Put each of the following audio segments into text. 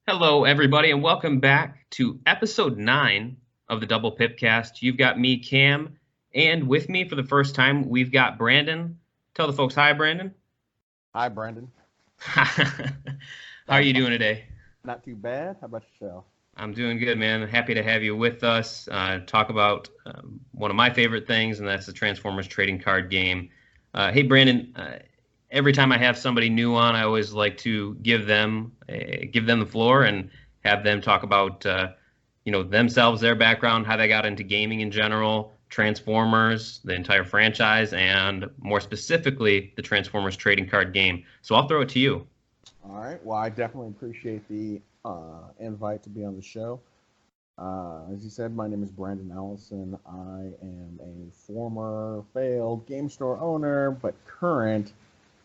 Hello, everybody, and welcome back to episode 9 of the Double Pipcast. You've got me, Cam, and with me for the first time, we've got Brandon. Tell the folks hi, Brandon. Hi, Brandon. How are Sounds you fun. doing today? Not too bad. How about yourself? I'm doing good, man. Happy to have you with us. Talk about one of my favorite things, and that's the Transformers trading card game. Hey, Brandon. Every time I have somebody new on, I always like to give them the floor and have them talk about themselves, their background, how they got into gaming in general, Transformers, the entire franchise, and more specifically the Transformers trading card game. So I'll throw it to you. All right. Well, I definitely appreciate the invite to be on the show. As you said, my name is Brandon Allison. I am a former failed game store owner, but current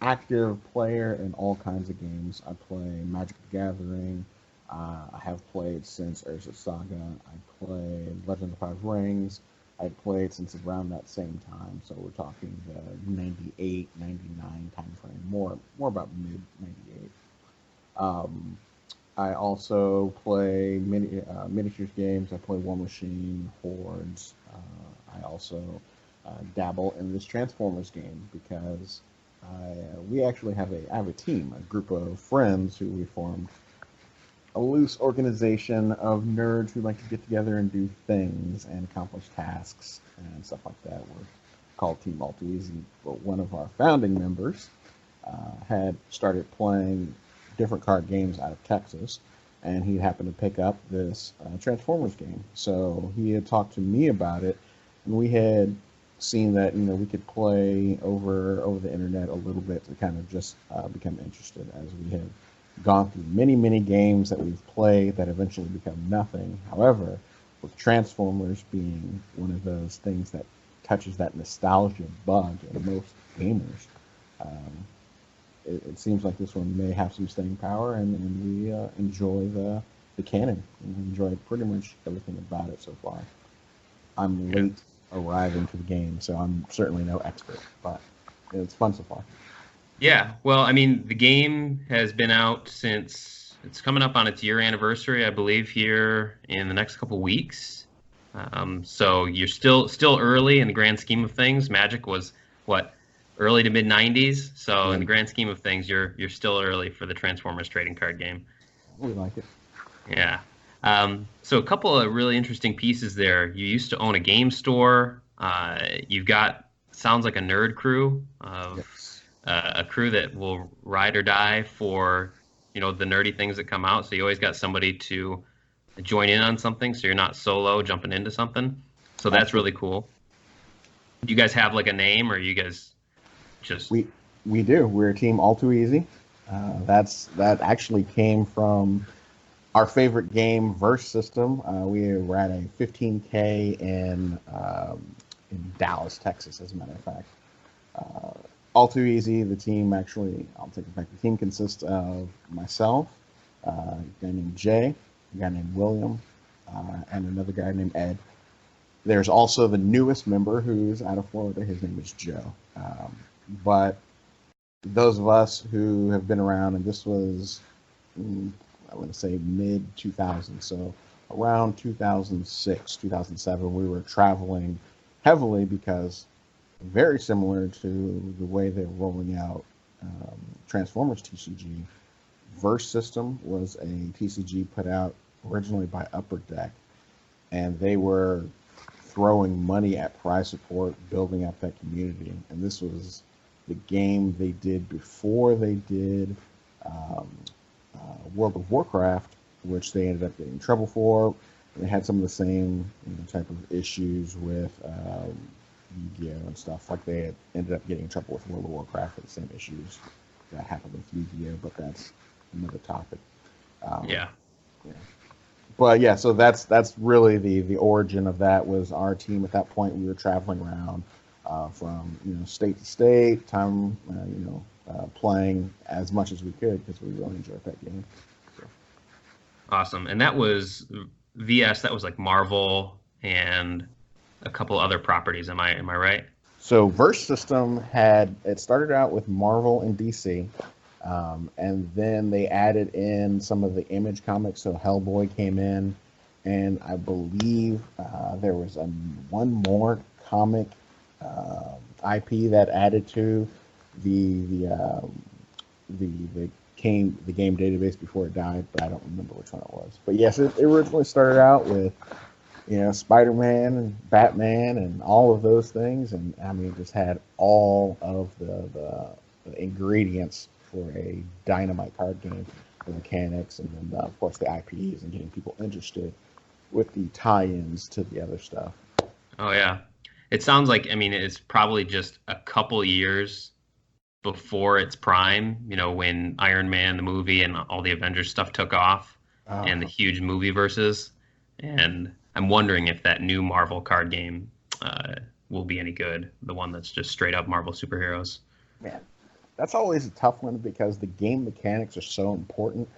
active player in all kinds of games. I play Magic the Gathering. I have played since Urza Saga. I played Legend of the Five Rings. I played since around that same time. So we're talking the 98, 99 time frame, more about mid 98. Um, I also play miniatures games. I play War Machine, Hordes. I also dabble in this Transformers game because we actually I have a team, a group of friends who we formed a loose organization of nerds who like to get together and do things and accomplish tasks and stuff like that. We're called Team All Too Easy. But one of our founding members had started playing different card games out of Texas, and he happened to pick up this Transformers game. So he had talked to me about it, and we had seen that we could play over the internet a little bit to kind of just become interested as we have gone through many games that we've played that eventually become nothing. However, with Transformers being one of those things that touches that nostalgia bug in most gamers, um, it seems like this one may have some staying power, and we enjoy the canon. We enjoy pretty much everything about it so far. I'm Yeah. late arriving to the game, so I'm certainly no expert, but it's fun so far. Yeah, well, I mean, the game has been out since it's coming up on its year anniversary, I believe, here in the next couple weeks. So you're still early in the grand scheme of things. Magic was what, early to mid 90s. So in Yeah, the grand scheme of things, you're still early for the Transformers trading card game. we like it. Yeah. So a couple of really interesting pieces there. You used to own a game store. You've got sounds like a nerd crew of Yes. a crew that will ride or die for the nerdy things that come out. So you always got somebody to join in on something, so you're not solo jumping into something. So that's really Absolutely. cool. Do you guys have like a name, or you guys just We we do. We're a team all too easy. That actually came from our favorite game, Verse System. We were at a 15K in Dallas, Texas, as a matter of fact. All too easy. The team actually, I'll take it back. The team consists of myself, a guy named Jay, a guy named William, and another guy named Ed. There's also the newest member who's out of Florida. His name is Joe. But those of us who have been around, and this was, I want to say mid 2000s, so around 2006, 2007, we were traveling heavily because very similar to the way they're rolling out Transformers TCG. Verse System was a TCG put out originally by Upper Deck, and they were throwing money at prize support, building up that community. And this was the game they did before they did um, World of Warcraft, which they ended up getting in trouble for. They had some of the same type of issues with Yu-Gi-Oh and stuff. Like they had ended up getting in trouble with World of Warcraft for the same issues that happened with Yu-Gi-Oh, but that's another topic. Um, yeah. yeah. But yeah, so that's really the origin of that. Was our team at that point. We were traveling around from state to state, time playing as much as we could because we really enjoyed that game. So, Awesome. And that was VS, that was like Marvel and a couple other properties. Am I right? so Verse System had it started out with Marvel and DC. And then they added in some of the Image comics, so Hellboy came in, and I believe there was one more comic IP that added to the the um, the game database before it died, but I don't remember which one it was. But yes, it originally started out with Spider-Man and Batman and all of those things, and I mean, it just had all of the ingredients for a dynamite card game, the mechanics, and then of course the IPs and getting people interested with the tie-ins to the other stuff. Oh yeah. It sounds like, I mean, it's probably just a couple years before its prime, when Iron Man, the movie, and all the Avengers stuff took off and the Uh, huge movie verses. And I'm wondering if that new Marvel card game will be any good, the one that's just straight up Marvel superheroes. Man, that's always a tough one because the game mechanics are so important.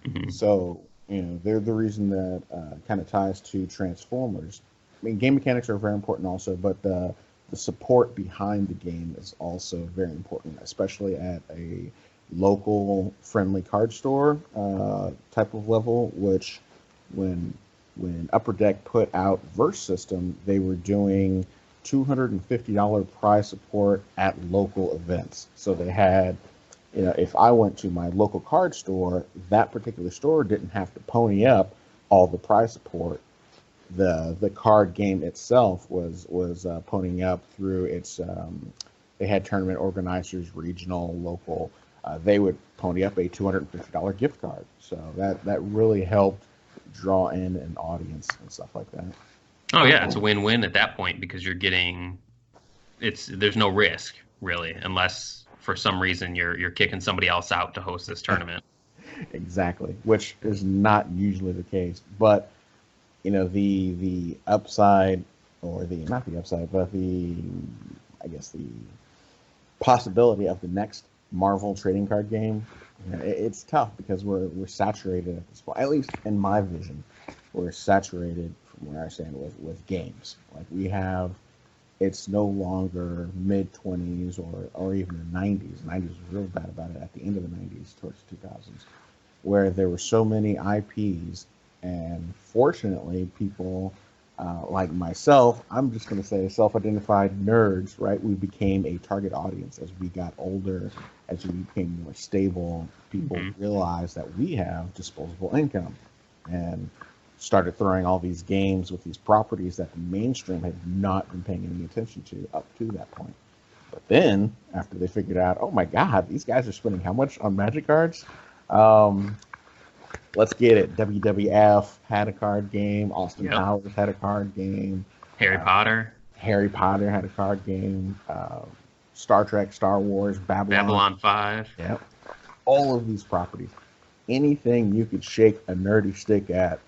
Hmm. So, they're the reason that kind of ties to Transformers. I mean, game mechanics are very important also, but the support behind the game is also very important, especially at a local friendly card store type of level, which when Upper Deck put out Verse System, they were doing $250 prize support at local events. So they had, if I went to my local card store, that particular store didn't have to pony up all the prize support. The card game itself was ponying up through its. They had tournament organizers, regional, local. They would pony up a $250 gift card. So that really helped draw in an audience and stuff like that. Oh yeah, it's a win-win at that point because you're getting there's no risk really, unless for some reason you're kicking somebody else out to host this tournament. Exactly, which is not usually the case. But the upside, or the not the upside, but the I guess the possibility of the next Marvel trading card game, it's tough because we're saturated at this point. At least in my vision, we're saturated from where I stand with games. Like we have, it's no longer mid 20s or even the 90s. 90s was real bad about it at the end of the 90s towards 2000s, where there were so many IPs, and fortunately, people like myself, I'm just going to say self-identified nerds, right? We became a target audience as we got older, as we became more stable. People Hmm. realized that we have disposable income and started throwing all these games with these properties that the mainstream had not been paying any attention to up to that point. But then, after they figured out, oh my God, these guys are spending how much on Magic cards? Um, let's get it. WWF had a card game. Austin Yep. Powers had a card game. Harry Potter, Harry Potter had a card game. Star Trek, Star Wars, Babylon. Babylon 5. Yep. All of these properties. Anything you could shake a nerdy stick at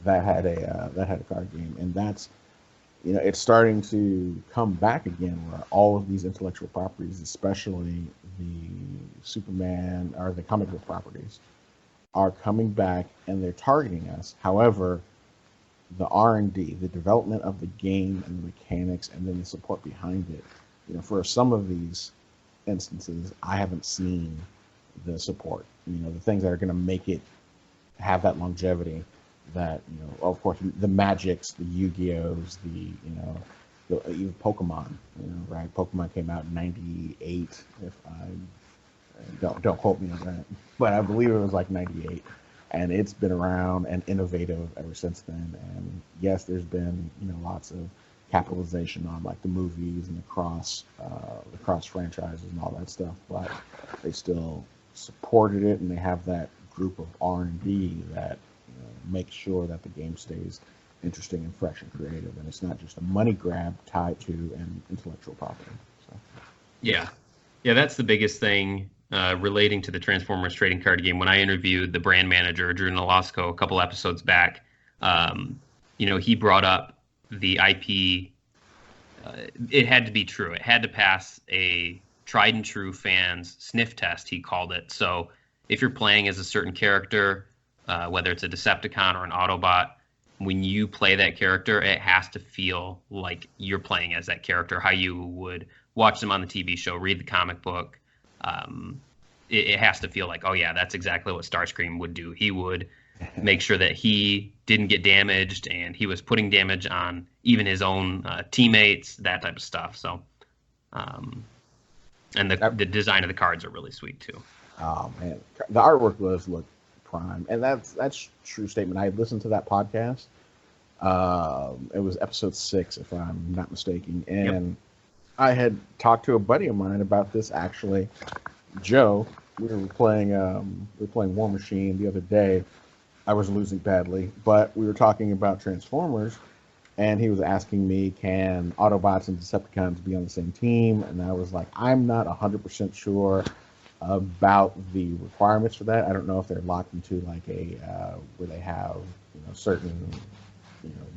that had a card game, and that's it's starting to come back again where all of these intellectual properties, especially the Superman or the comic book properties, are coming back and they're targeting us. However, the R&D, the development of the game and the mechanics, and then the support behind it, for some of these instances, I haven't seen the support. The things that are going to make it have that longevity. That of course, the Magics, the Yu-Gi-Ohs, even Pokemon. Right? Pokemon came out in '98. If I don't quote me on that, but I believe it was like '98, and it's been around and innovative ever since then. And yes, there's been lots of capitalization on like the movies and the cross franchises and all that stuff, but they still supported it, and they have that group of R&D that makes sure that the game stays interesting and fresh and creative, and it's not just a money grab tied to an intellectual property. So. Yeah. Yeah, that's the biggest thing relating to the Transformers trading card game. When I interviewed the brand manager, Drew Nolasco, a couple episodes back, he brought up the IP. It had to be true. It had to pass a tried and true fans sniff test, he called it. So if you're playing as a certain character, whether it's a Decepticon or an Autobot, when you play that character, it has to feel like you're playing as that character, how you would watch them on the TV show, read the comic book. Um, it has to feel like, oh yeah, that's exactly what Starscream would do. He would make sure that he didn't get damaged, and he was putting damage on even his own teammates, that type of stuff. So, and the design of the cards are really sweet too. Oh man, the artwork does look prime, and that's a true statement. I listened to that podcast. It was episode 6, if I'm not mistaken, and yep. I had talked to a buddy of mine about this actually, Joe. We were playing War Machine the other day. I was losing badly, but we were talking about Transformers, and he was asking me, can Autobots and Decepticons be on the same team? And I was like, I'm not 100% sure about the requirements for that. I don't know if they're locked into like a where they have certain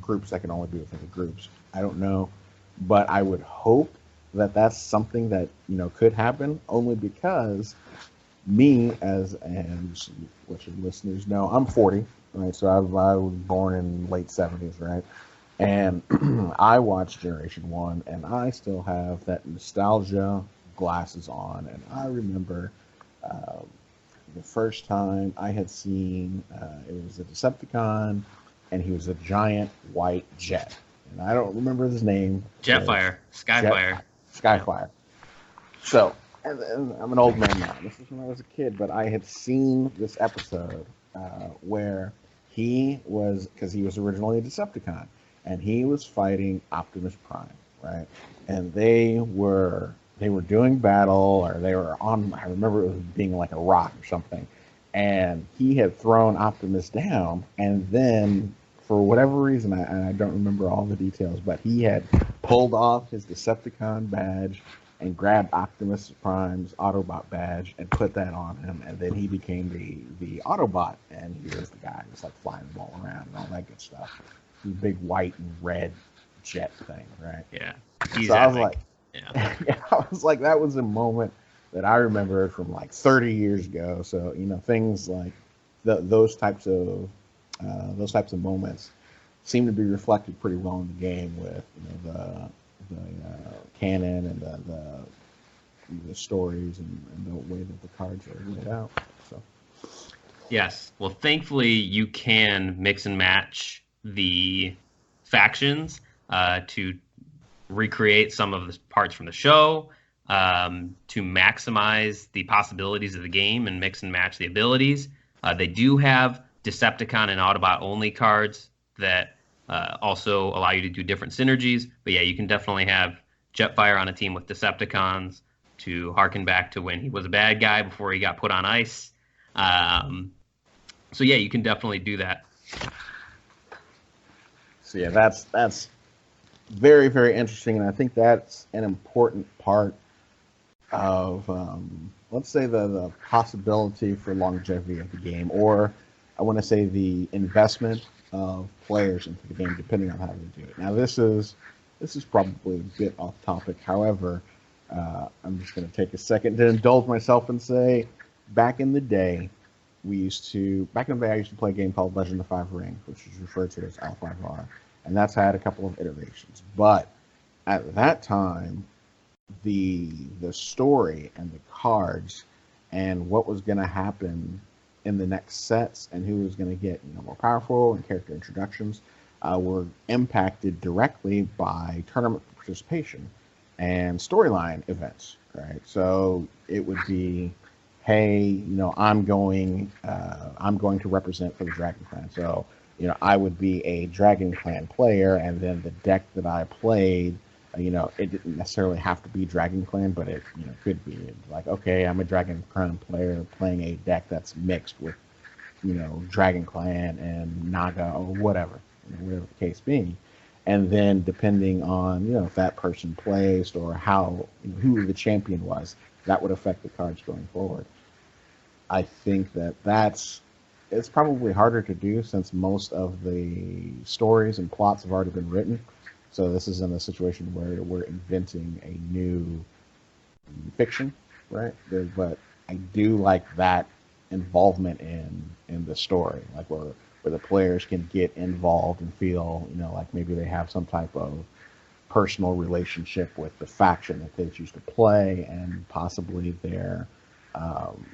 groups that can only be within the groups. I don't know, but I would hope that that's something that could happen, only because me, and what your listeners know, I'm 40, right? So I was born in late 70s, right? And I watched Generation 1, and I still have that nostalgia glasses on, and I remember the first time I had seen it was a Decepticon, and he was a giant white jet, and I don't remember his name. Jetfire, Skyfire. So, and I'm an old man now. This is when I was a kid, but I had seen this episode where he was, because he was originally a Decepticon, and he was fighting Optimus Prime, right? And they were doing battle, or they were on, I remember it was being like a rock or something, and he had thrown Optimus down, and then for whatever reason, I don't remember all the details, but he had pulled off his Decepticon badge and grabbed Optimus Prime's Autobot badge and put that on him, and then he became the Autobot, and he was the guy just like flying the ball around and all that good stuff. The big white and red jet thing, right? Yeah. So I was like, yeah, I was like, that was a moment that I remember from like 30 years ago. So things like those types of moments seem to be reflected pretty well in the game with the canon and the stories and the way that the cards are laid out. So yes, well, thankfully you can mix and match the factions to recreate some of the parts from the show, to maximize the possibilities of the game and mix and match the abilities. They do have Decepticon and Autobot only cards that also allow you to do different synergies. But yeah, you can definitely have Jetfire on a team with Decepticons to harken back to when he was a bad guy before he got put on ice. So yeah, you can definitely do that. So yeah, that's very, very interesting, and I think that's an important part of let's say the possibility for longevity of the game, or I want to say the investment of players into the game, depending on how they do it. Now, this is probably a bit off topic. However, I'm just going to take a second to indulge myself and say, back in the day, I used to play a game called Legend of Five Rings, which is referred to as L5R, and that's had a couple of iterations. But at that time, the story and the cards and what was going to happen in the next sets and who was going to get more powerful and character introductions were impacted directly by tournament participation and storyline events, right? So it would be, hey, I'm going to represent for the Dragon Clan. So I would be a Dragon Clan player, and then the deck that I played, it didn't necessarily have to be Dragon Clan, but it could be. It's like, okay, I'm a Dragon Clan player playing a deck that's mixed with Dragon Clan and Naga or whatever the case being. And then depending on if that person placed or who the champion was, that would affect the cards going forward. I think it's probably harder to do since most of the stories and plots have already been written. So this is in a situation where we're inventing a new fiction, right? But I do like that involvement in the story, like where the players can get involved and feel, like maybe they have some type of personal relationship with the faction that they choose to play, and possibly they're um,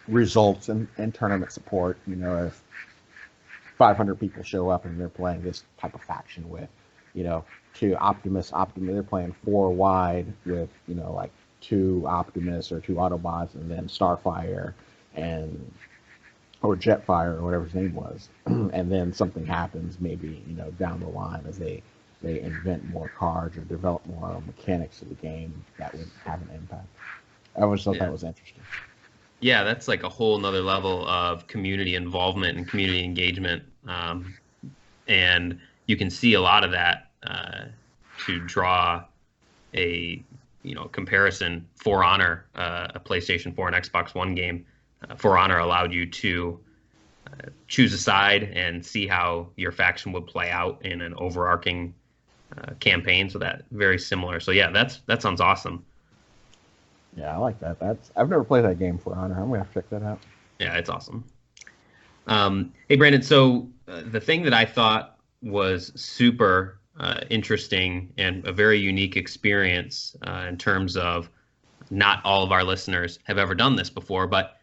results in tournament support. If 500 people show up and they're playing this type of faction with, two Optimus, they're playing four wide with, like two Optimus or two Autobots and then Starfire and or Jetfire or whatever his name was, and then something happens maybe down the line as they invent more cards or develop more mechanics of the game that would have an impact. I always thought that was interesting. Yeah, that's like a whole nother level of community involvement and community engagement. And you can see a lot of that to draw a comparison. For Honor, a PlayStation 4 and Xbox One game, For Honor allowed you to choose a side and see how your faction would play out in an overarching campaign. So that very similar. So yeah, that sounds awesome. Yeah, I like that. I've never played that game, For Honor. I'm gonna have to check that out. Yeah, it's awesome. Hey, Brandon. So the thing that I thought was super interesting and a very unique experience in terms of not all of our listeners have ever done this before, but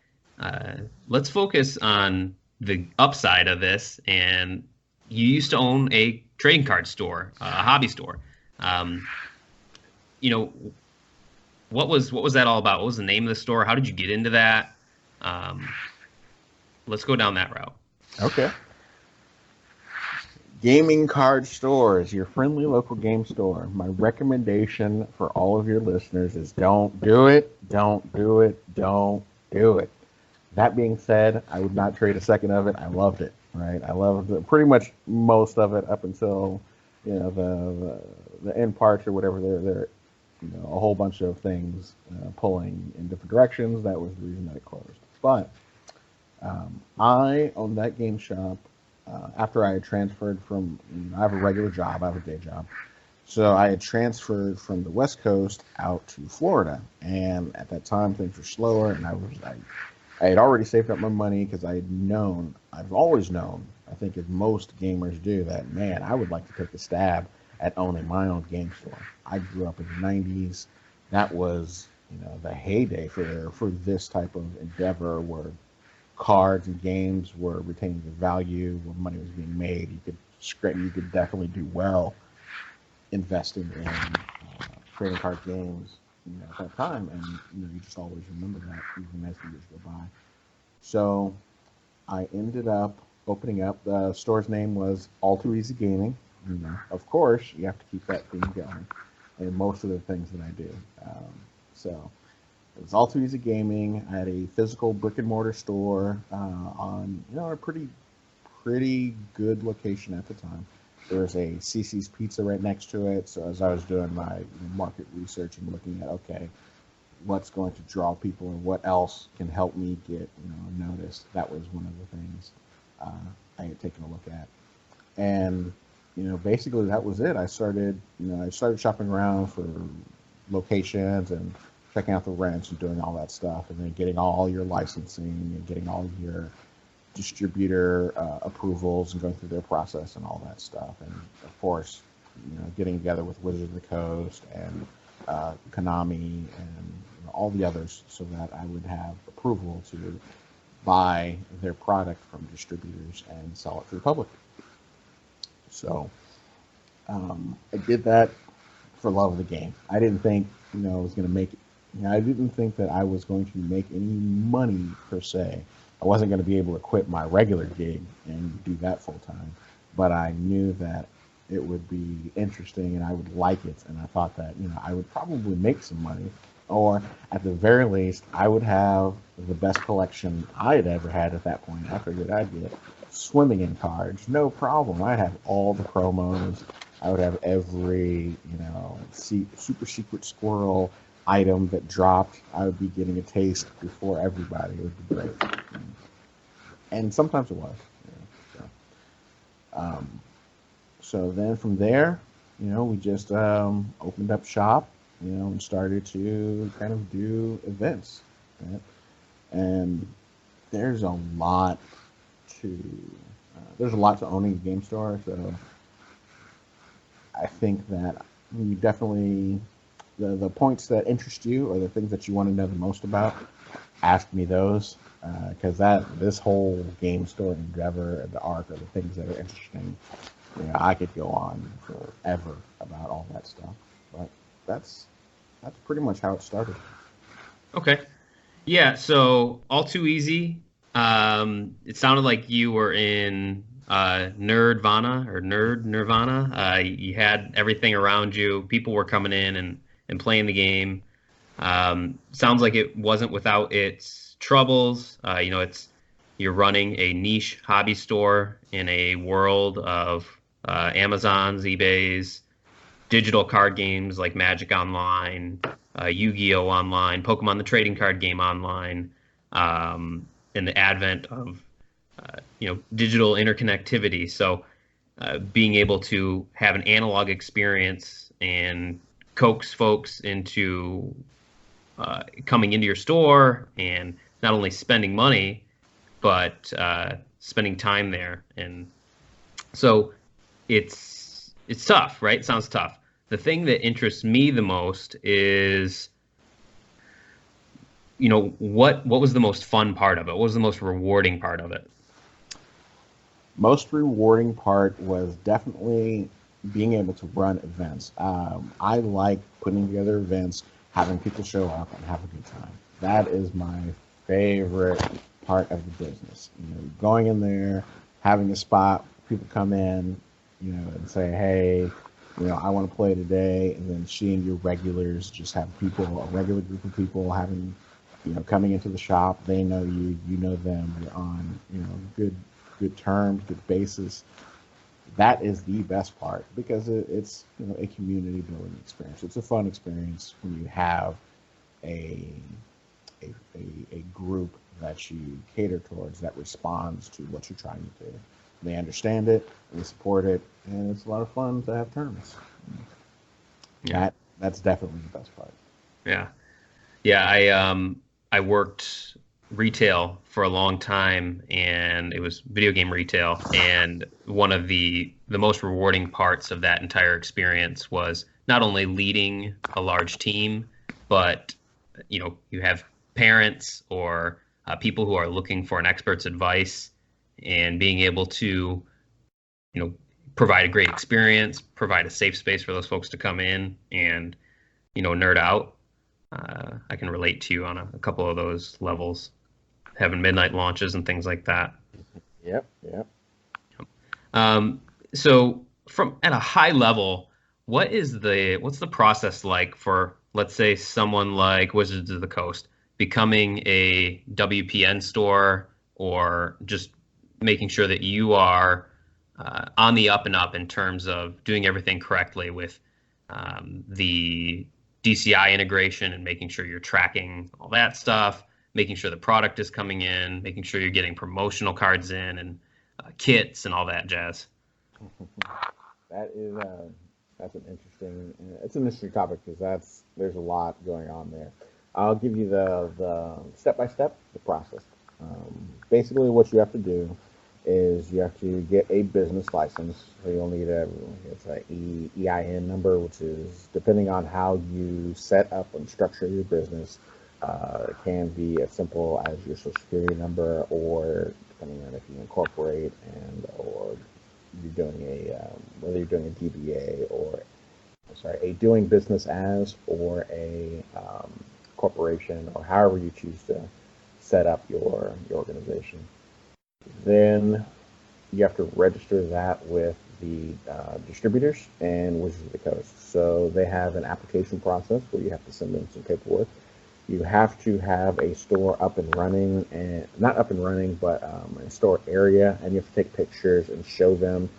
let's focus on the upside of this. And you used to own a trading card store, a hobby store. You know, what was that all about? What was the name of the store? How did you get into that? Let's go down that route. Okay. Gaming Card Stores, your friendly local game store. My recommendation for all of your listeners is don't do it, don't do it, don't do it. That being said, I would not trade a second of it. I loved it, right? I loved pretty much most of it up until, the end parts or whatever. They're a whole bunch of things pulling in different directions. That was the reason that it closed. But I owned that game shop after I had transferred from, I have a regular job, I have a day job. So I had transferred from the West Coast out to Florida. And at that time, things were slower. And I had already saved up my money because I've always known, I think as most gamers do, that, man, I would like to take a stab at owning my own game store. I grew up in the 90s. That was, the heyday for this type of endeavor where cards and games were retaining their value, where money was being made. You could definitely do well investing in trading card games at that time, and you just always remember that even as the years go by. So I ended up opening up. The store's name was All Too Easy Gaming. Of course, you have to keep that theme going in most of the things that I do. So it was All Too Easy Gaming. I had a physical brick and mortar store on a pretty good location at the time. There was a CC's Pizza right next to it. So as I was doing my market research and looking at, okay, what's going to draw people and what else can help me get noticed, that was one of the things I had taken a look at. And basically that was it. I started shopping around for locations and checking out the rents and doing all that stuff, and then getting all your licensing and getting all your distributor approvals and going through their process and all that stuff. And of course, getting together with Wizards of the Coast and Konami and all the others so that I would have approval to buy their product from distributors and sell it to the public. So I did that for love of the game. I didn't think I was going to make it. I didn't think that I was going to make any money per se. I wasn't going to be able to quit my regular gig and do that full time, but I knew that it would be interesting and I would like it, and I thought that I would probably make some money, or at the very least I would have the best collection I had ever had at that point. I figured I'd get swimming in cards, no problem. I'd have all the promos. I would have every super secret squirrel item that dropped. I would be getting a taste before everybody. It would be great, and sometimes it was. So then from there, we just opened up shop, and started to kind of do events, right? And there's a lot to owning a game store. So I think that you definitely the points that interest you or the things that you want to know the most about ask me those, because this whole game store endeavor and the arc are the things that are interesting. I could go on forever about all that stuff, but that's pretty much how it started. Okay. Yeah, so All Too Easy. It sounded like you were in Nerdvana or Nirvana. You had everything around you. People were coming in and playing the game. Sounds like it wasn't without its troubles. You're running a niche hobby store in a world of Amazons, eBays, digital card games like Magic Online, Yu-Gi-Oh! Online, Pokemon the trading card game online, and the advent of digital interconnectivity. So being able to have an analog experience and coax folks into coming into your store and not only spending money but spending time there. And so it's tough, right? It sounds tough. The thing that interests me the most is, what was the most fun part of it? What was the most rewarding part of it? Most rewarding part was definitely being able to run events. I like putting together events, having people show up and have a good time. That is my favorite part of the business. Going in there, having a spot, people come in, and say, hey, I want to play today, and then seeing your regulars, just have a regular group of people having, coming into the shop. They know you, you know them. You're on, good terms, good basis. That is the best part because it's a community building experience. It's a fun experience when you have a a group that you cater towards that responds to what you're trying to do. They understand it, they support it, and it's a lot of fun to have tournaments. Yeah. That's definitely the best part. Yeah. Yeah, I worked retail for a long time, and it was video game retail. And one of the most rewarding parts of that entire experience was not only leading a large team, but you have parents or people who are looking for an expert's advice, and being able to provide a great experience, provide a safe space for those folks to come in and nerd out. I can relate to you on a couple of those levels, having midnight launches and things like that. Yep, yep. So from at a high level, what's the process like for, let's say, someone like Wizards of the Coast becoming a WPN store, or just making sure that you are on the up and up in terms of doing everything correctly with the DCI integration and making sure you're tracking all that stuff, making sure the product is coming in, making sure you're getting promotional cards in and kits and all that jazz. That is that's it's an interesting topic because there's a lot going on there. I'll give you the step by step the process. Basically, what you have to do is you have to get a business license. So you'll need it's an EIN number, which is depending on how you set up and structure your business. It can be as simple as your social security number, or depending on if you incorporate or you're doing whether you're doing a DBA or a doing business as, or a corporation, or however you choose to set up your organization. Then you have to register that with the distributors and Wizards of the Coast. So they have an application process where you have to send in some paperwork. You have to have a store up and running, and not up and running, but a store area, and you have to take pictures and show them,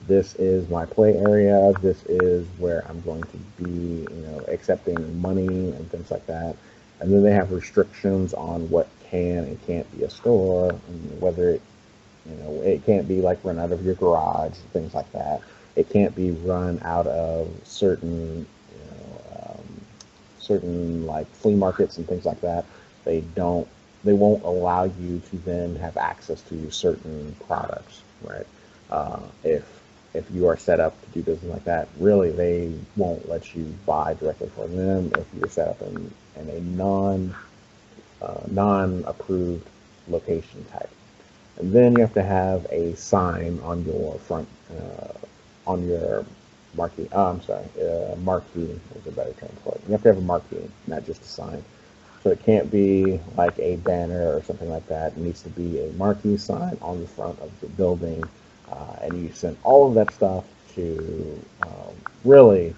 this is my play area, this is where I'm going to be, accepting money and things like that. And then they have restrictions on what can and can't be a store, and whether it can't be like run out of your garage, things like that. It can't be run out of certain like flea markets and things like that. They won't allow you to then have access to certain products, right? If you are set up to do business like that, really they won't let you buy directly from them if you're set up in a non-approved location type. And then you have to have a sign on your front, on your marquee. Oh, I'm sorry, marquee is a better term for it. You have to have a marquee, not just a sign. So it can't be like a banner or something like that. It needs to be a marquee sign on the front of the building, and you send all of that stuff to really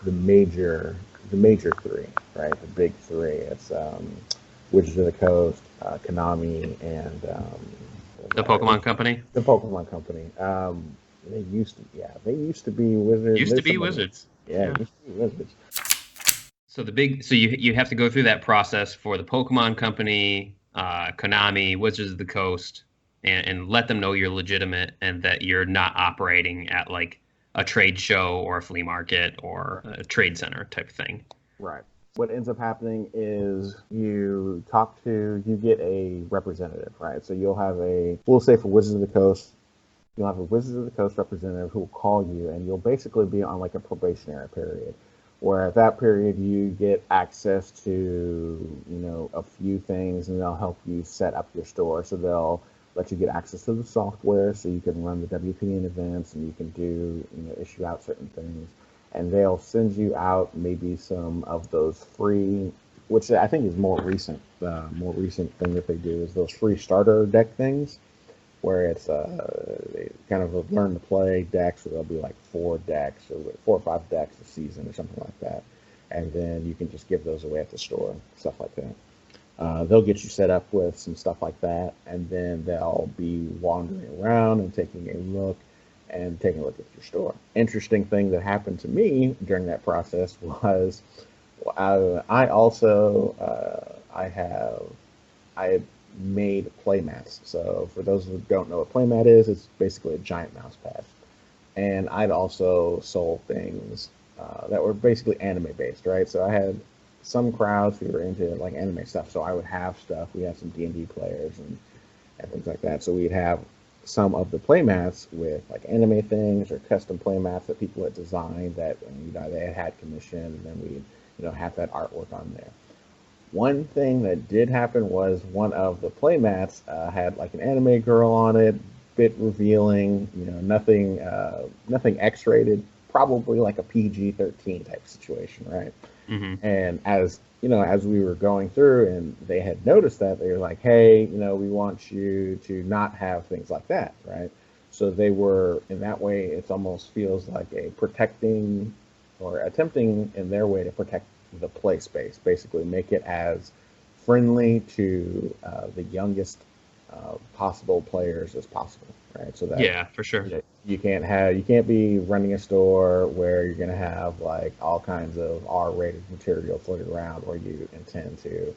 the major the major three, right? The big three. It's Wizards of the Coast, Konami, and The Pokemon Company the Pokemon Company. They used to be Wizards. used to There's be some other, Wizards. yeah, Yeah. used to be Wizards. So you have to go through that process for the Pokemon Company, Konami, Wizards of the Coast, and let them know you're legitimate and that you're not operating at like a trade show or a flea market or a trade center type of thing. Right. What ends up happening is you get a representative, right? So we'll say for Wizards of the Coast, you'll have a Wizards of the Coast representative who will call you, and you'll basically be on like a probationary period, where at that period you get access to, a few things, and they'll help you set up your store. So they'll let you get access to the software so you can run the WPN events and you can issue out certain things. And they'll send you out maybe some of those free, which I think is more recent. The more recent thing that they do is those free starter deck things, where it's they kind of learn to play decks, so there'll be like 4 or 5 decks a season or something like that, and then you can just give those away at the store, stuff like that. They'll get you set up with some stuff like that, and then they'll be wandering around and taking a look at your store. Interesting thing that happened to me during that process was I also I had made playmats. So for those who don't know what playmat is, it's basically a giant mouse pad. And I'd also sold things that were basically anime based, right? So I had some crowds who were into like anime stuff, so I would have stuff. We had some D&D players and things like that. So we'd have some of the playmats with like anime things or custom playmats that people had designed that they had commissioned, and then we'd have that artwork on there. One thing that did happen was one of the playmats had like an anime girl on it, bit revealing, nothing X-rated, probably like a PG-13 type situation, right? Mm-hmm. And as we were going through and they had noticed that, they were like, hey, we want you to not have things like that, right? So they were, in that way, it almost feels like a protecting or attempting in their way to protect the play space, basically make it as friendly to the youngest possible players as possible, right? So that Yeah, for sure. you can't be running a store where you're going to have like all kinds of R-rated material floated around, or you intend to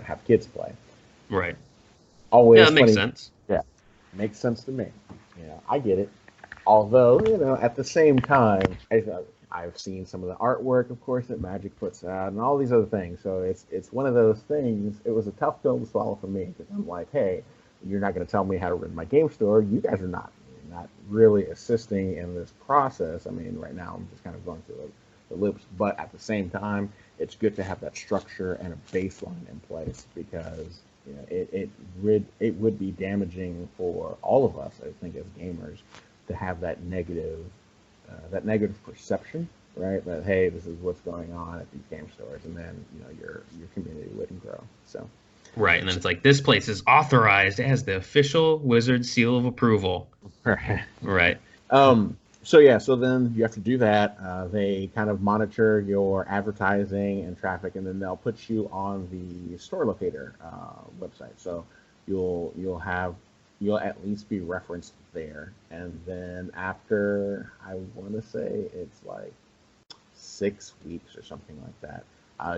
have kids play. Right. Yeah, Always that makes funny. sense. Yeah, makes sense to me. I get it. Although, at the same time, I've seen some of the artwork, of course, that Magic puts out, and all these other things. So it's one of those things. It was a tough pill to swallow for me, because I'm like, hey, you're not going to tell me how to run my game store. You guys are not really assisting in this process. I mean, right now I'm just kind of going through the loops, but at the same time, it's good to have that structure and a baseline in place, because it would be damaging for all of us, I think, as gamers, to have that negative perception, right? That, hey, this is what's going on at these game stores, and then your community wouldn't grow. So Right. And then it's like this place is authorized as the official Wizard seal of approval. right. Right. So then you have to do that. They kind of monitor your advertising and traffic, and then they'll put you on the store locator website. So you'll at least be referenced there. And then after, I want to say it's like 6 weeks or something like that,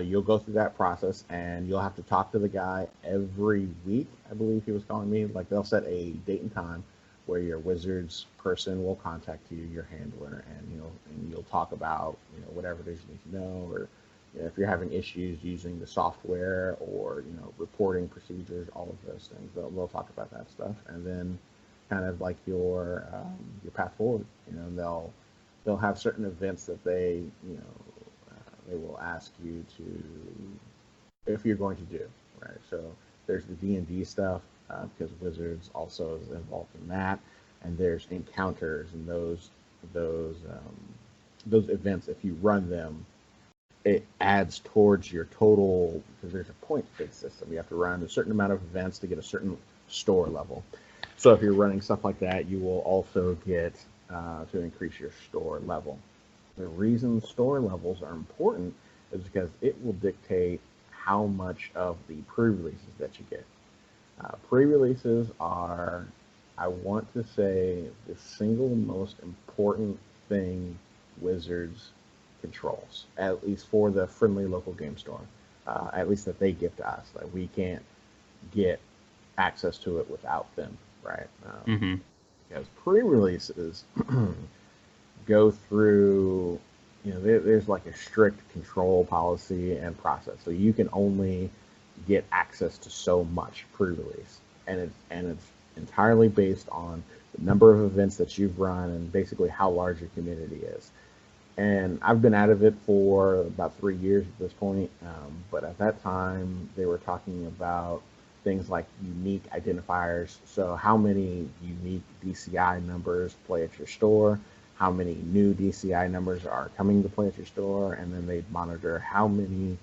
you'll go through that process, and you'll have to talk to the guy every week. I believe he was calling me. Like, they'll set a date and time where your Wizards person will contact you, your handler, and you'll talk about whatever it is you need to know, or if you're having issues using the software, or reporting procedures, all of those things. They'll talk about that stuff, and then kind of like your path forward. They'll have certain events that they will ask you to, if you're going to do. right? So there's the D&D stuff because Wizards also is involved in that, and there's encounters and those events. If you run them, it adds towards your total because there's a point-based system. You have to run a certain amount of events to get a certain store level. So if you're running stuff like that, you will also get to increase your store level. The reason store levels are important is because it will dictate how much of the pre-releases that you get. Pre-releases are, I want to say, the single most important thing Wizards controls, at least for the friendly local game store, at least that they give to us. Like we can't get access to it without them, right? Because pre-releases go through, there's like a strict control policy and process. So you can only get access to so much pre-release, and it's entirely based on the number of events that you've run and basically how large your community is. And I've been out of it for about 3 years at this point, but at that time they were talking about things like unique identifiers. So how many unique DCI numbers play at your store, how many new DCI numbers are coming to play at your store, and then they'd monitor how many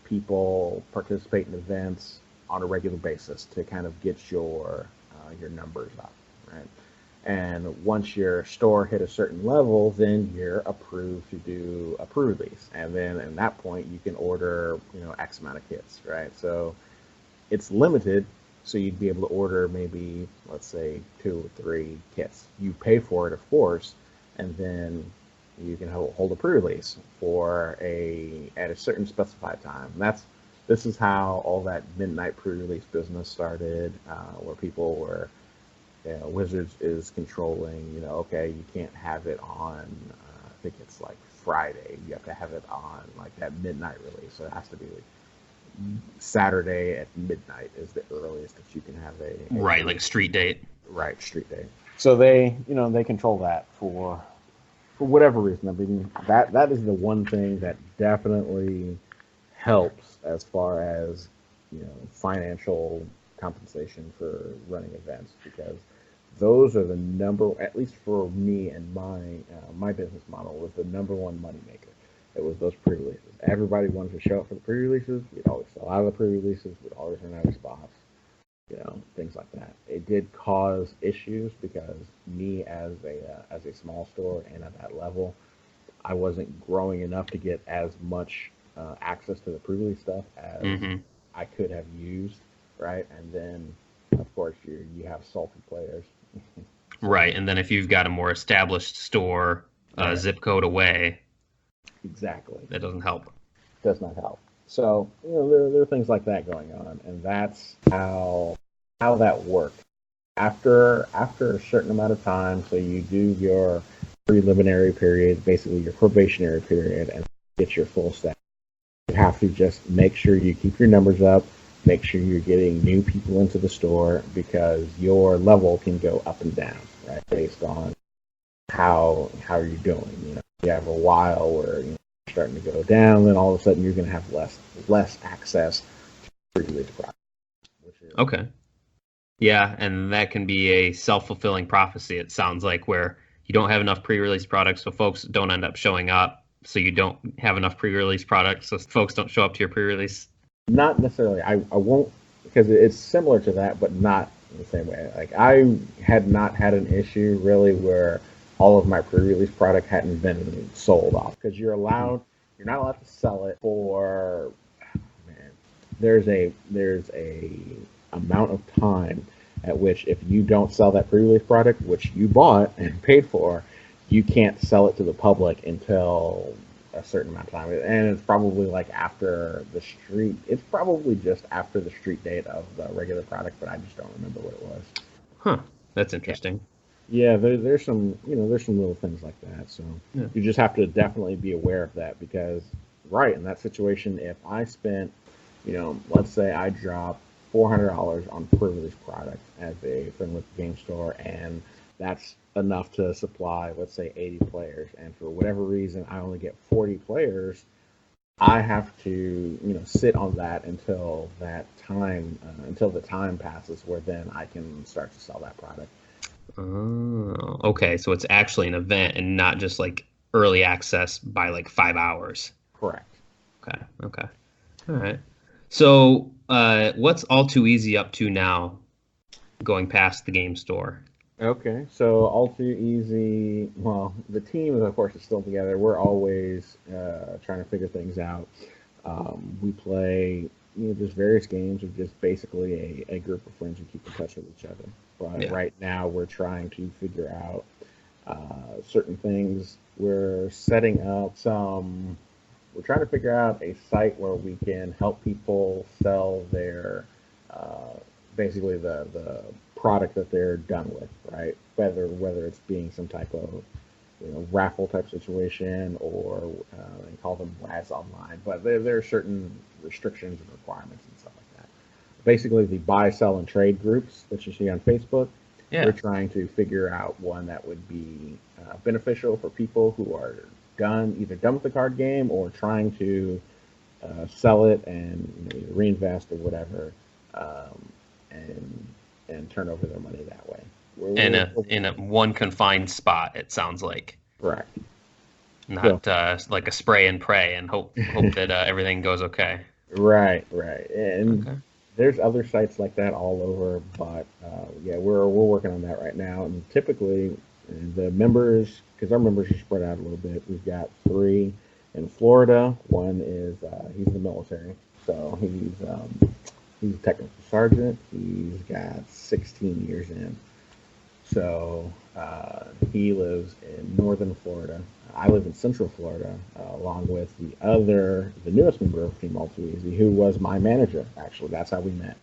people participate in events on a regular basis to kind of get your numbers up, right? And once your store hit a certain level, then you're approved to do a pre-release, and then at that point you can order X amount of kits, right? So it's limited, so you'd be able to order maybe, let's say, 2 or 3 kits. You pay for it, of course, and then you can hold a pre-release at a certain specified time. This is how all that midnight pre-release business started, where people were, Wizards is controlling, okay, you can't have it on, I think it's like Friday. You have to have it on like that midnight release. So it has to be like Saturday at midnight is the earliest that you can have a right, like a street date. Right, street date. So they control that for whatever reason. I mean, that is the one thing that definitely helps as far as financial compensation for running events, because those are the at least for me and my business model, was the number one moneymaker. It was those pre-releases. Everybody wanted to show up for the pre-releases. We'd always sell out of the pre-releases. We'd always run out of spots. Things like that. It did cause issues because me as a small store and at that level, I wasn't growing enough to get as much access to the pre-release stuff as I could have used, right? And then, of course, you have salty players. Right, and then if you've got a more established store, right. Zip code away, exactly, that doesn't help. Does not help. So there are things like that going on, and that's how that worked. After a certain amount of time, so you do your preliminary period, basically your probationary period, and get your full staff. You have to just make sure you keep your numbers up, make sure you're getting new people into the store, because your level can go up and down, right, based on how you're doing. You have a while where you're starting to go down, then all of a sudden you're going to have less access to pre-release products. Okay. Yeah, and that can be a self-fulfilling prophecy, it sounds like, where you don't have enough pre-release products, so folks don't end up showing up. So you don't have enough pre-release products, so folks don't show up to your pre-release? Not necessarily. I won't, because it's similar to that, but not in the same way. Like, I had not had an issue, really, where all of my pre-release product hadn't been sold off. Because you're not allowed to sell it for, there's a amount of time at which, if you don't sell that pre-release product, which you bought and paid for, you can't sell it to the public until a certain amount of time. And it's probably like it's probably just after the street date of the regular product, but I just don't remember what it was. Huh. That's interesting. Yeah, there's some little things like that. So you just have to definitely be aware of that, because right in that situation, if I spent, let's say I dropped $400 on pre-release product as a friend with the game store, and that's enough to supply, let's say, 80 players, and for whatever reason I only get 40 players, I have to, sit on that until the time passes where then I can start to sell that product. Oh, okay. So it's actually an event and not just like early access by like 5 hours. Correct. Okay. Okay. All right. So, what's All Too Easy up to now, going past the game store? Okay, so all too easy. Well, the team, of course, is still together. We're always trying to figure things out. We play, just various games of just basically a group of friends who keep in touch with each other. But Yeah. right now, we're trying to figure out certain things. We're setting up some. We're trying to figure out a site where we can help people sell their uh, basically the product that they're done with, right? Whether it's being some type of raffle type situation or they call them Raz Online, but there are certain restrictions and requirements and stuff like that. Basically, the buy, sell, and trade groups that you see on Facebook, we're Yeah. trying to figure out one that would be beneficial for people who are either done with the card game or trying to sell it and either reinvest or whatever, um, and turn over their money that way. In We're a one confined spot, it sounds like, correct. So not like a spray and pray and hope that everything goes okay. right, and Okay. there's other sites like that all over, but yeah, we're working on that right now. And typically, the members, because our members are spread out a little bit, we've got three in Florida. One is he's in the military, so he's a technical sergeant. He's got 16 years in. So he lives in northern Florida. I live in central Florida, along with the newest member of Team All Too Easy, who was my manager. Actually, that's how we met.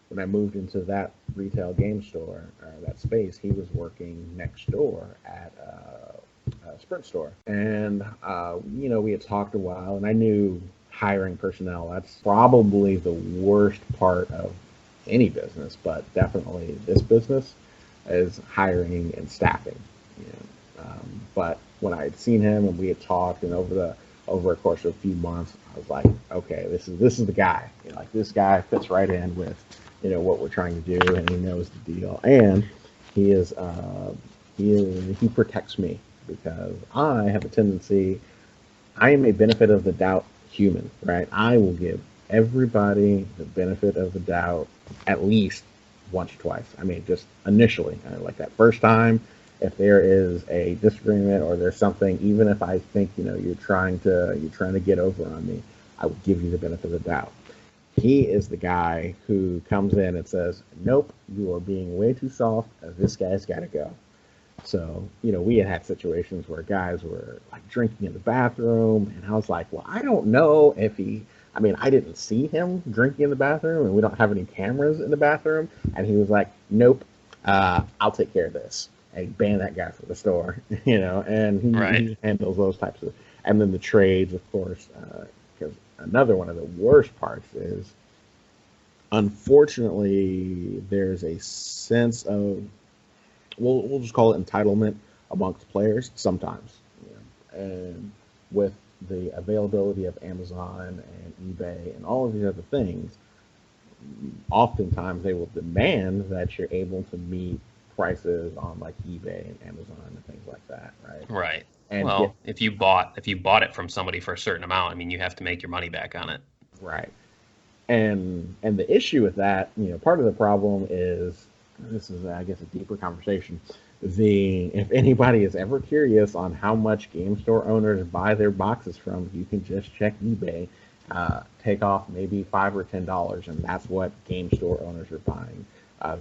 When I moved into that retail game store, that space, he was working next door at a Sprint store, and we had talked a while, and I knew hiring personnel. That's probably the worst part of any business, but definitely this business is hiring and staffing. You but when I had seen him and we had talked, and over a course of a few months, I was like, okay, this is the guy. Like this guy fits right in with what we're trying to do, and he knows the deal, and he is he protects me because I have a tendency. I am a benefit of the doubt human, right? I will give everybody the benefit of the doubt at least once or twice. I mean, just initially, like that first time, if there is a disagreement or there's something, even if I think you're trying to get over on me, I will give you the benefit of the doubt. He is the guy who comes in and says, "Nope, you are being way too soft. This guy's got to go." So, we had situations where guys were like drinking in the bathroom, and I was like, well, I don't know if I mean, I didn't see him drinking in the bathroom, and we don't have any cameras in the bathroom. And he was like, nope, I'll take care of this. And he banned that guy from the store, and Right. he handles those types of, and then the trades, of course, because another one of the worst parts is, unfortunately, there's a sense of we'll just call it entitlement amongst players sometimes. And with the availability of Amazon and eBay and all of these other things, oftentimes they will demand that you're able to meet prices on like eBay and Amazon and things like that, right? Right. And get Well, if you bought it from somebody for a certain amount, I mean, you have to make your money back on it. right. And the issue with that, part of the problem is, this is, I guess, a deeper conversation. If anybody is ever curious on how much game store owners buy their boxes from, you can just check eBay, take off maybe $5 or $10, and that's what game store owners are buying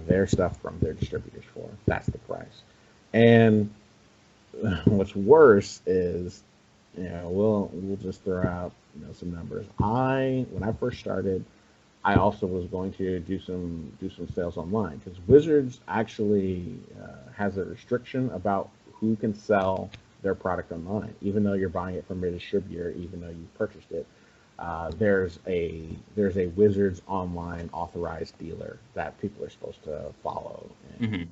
their stuff from their distributors for. That's the price. And what's worse is, we'll just throw out some numbers. When I first started, I also was going to do some sales online because Wizards actually has a restriction about who can sell their product online, even though you're buying it from a distributor, even though you purchased it. There's a Wizards online authorized dealer that people are supposed to follow. And, Hmm.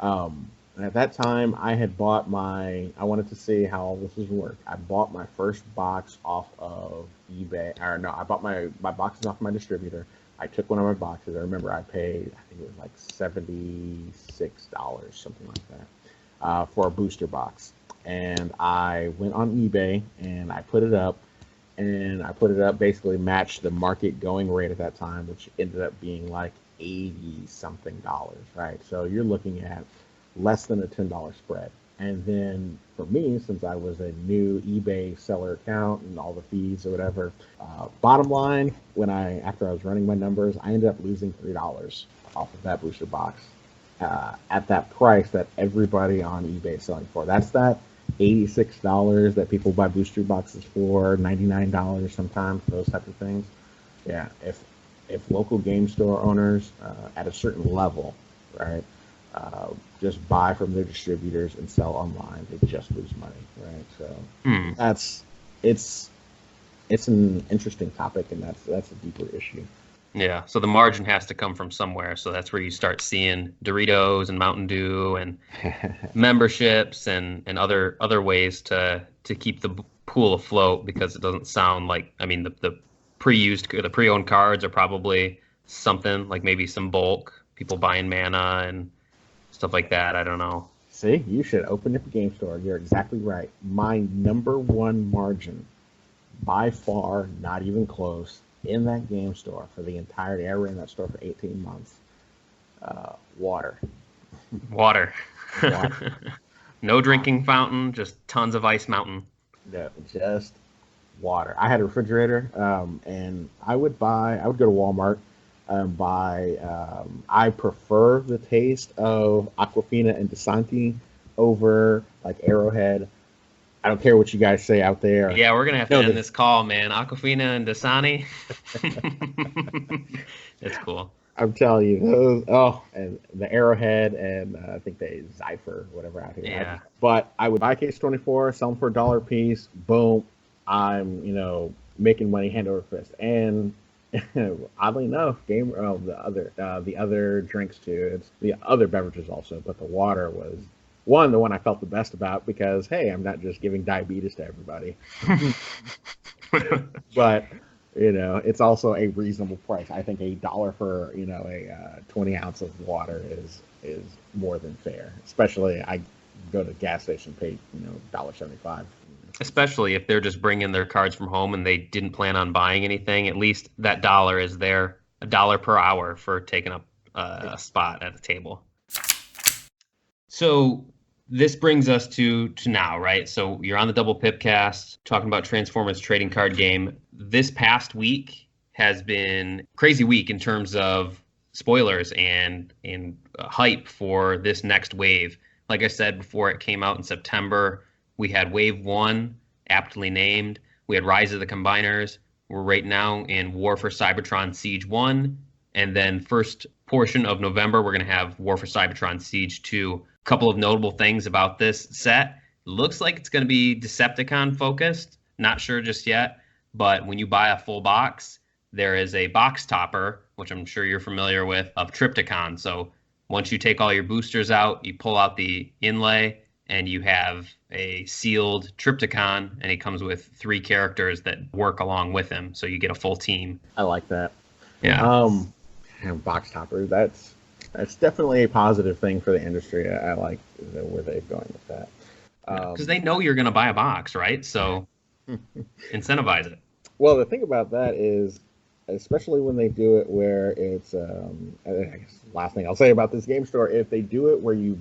right? And at that time, I had bought I wanted to see how all this would work. I bought my first box off of eBay. Or no, I bought my boxes off my distributor. I took one of my boxes. I remember I paid, I think it was like $76, something like that, for a booster box. And I went on eBay and I put it up. And I put it up, basically matched the market going rate at that time, which ended up being like 80 something dollars, right? So you're looking at less than a $10 spread. And then for me, since I was a new eBay seller account and all the fees or whatever, bottom line, after I was running my numbers, I ended up losing $3 off of that booster box at that price that everybody on eBay is selling for. That's that $86 that people buy booster boxes for, $99 sometimes, those types of things. Yeah, if local game store owners at a certain level, right, just buy from their distributors and sell online, they just lose money, right? So it's an interesting topic, and that's a deeper issue. Yeah, so the margin has to come from somewhere. So that's where you start seeing Doritos and Mountain Dew and memberships and other ways to keep the pool afloat, because it doesn't sound like, I mean, the pre-owned cards are probably something like maybe some bulk, people buying mana and stuff like that. I don't know. See, you should open up a game store. You're exactly right. My number one margin, by far, not even close, in that game store for the entirety. I ran that store for 18 months. Water. Water. No drinking fountain, just tons of ice mountain. No, just water. I had a refrigerator, and I would go to Walmart and buy. I prefer the taste of Aquafina and Dasani over like Arrowhead. I don't care what you guys say out there. Yeah, we're going to have to end this call, man. Aquafina and Dasani. It's cool. I'm telling you, and the Arrowhead and I think the Zypher, whatever out here. Yeah. But I would buy case 24, sell them for $1 a piece. Boom. I'm, making money hand over fist. And oddly enough, the other drinks too. It's the other beverages also, but the water was the one I felt the best about, because hey, I'm not just giving diabetes to everybody. But it's also a reasonable price. I think $1 for a 20 ounce of water is more than fair. Especially I go to the gas station, pay $1.75. Especially if they're just bringing their cards from home and they didn't plan on buying anything. At least that dollar is there, $1 per hour for taking up a spot at the table. So this brings us to now, right? So you're on the Double Pipcast talking about Transformers trading card game. This past week has been a crazy week in terms of spoilers and hype for this next wave. Like I said before, it came out in September. We had Wave 1, aptly named. We had Rise of the Combiners. We're right now in War for Cybertron Siege 1. And then first portion of November, we're going to have War for Cybertron Siege 2. Couple of notable things about this set. Looks like it's going to be Decepticon focused. Not sure just yet. But when you buy a full box, there is a box topper, which I'm sure you're familiar with, of Trypticon. So once you take all your boosters out, you pull out the inlay, and you have a sealed Trypticon, and he comes with 3 characters that work along with him. So you get a full team. I like that. Yeah. Box topper, that's definitely a positive thing for the industry. I like where they're going with that. Because they know you're going to buy a box, right? So incentivize it. Well, the thing about that is, especially when they do it where it's, I guess last thing I'll say about this game store, if they do it where you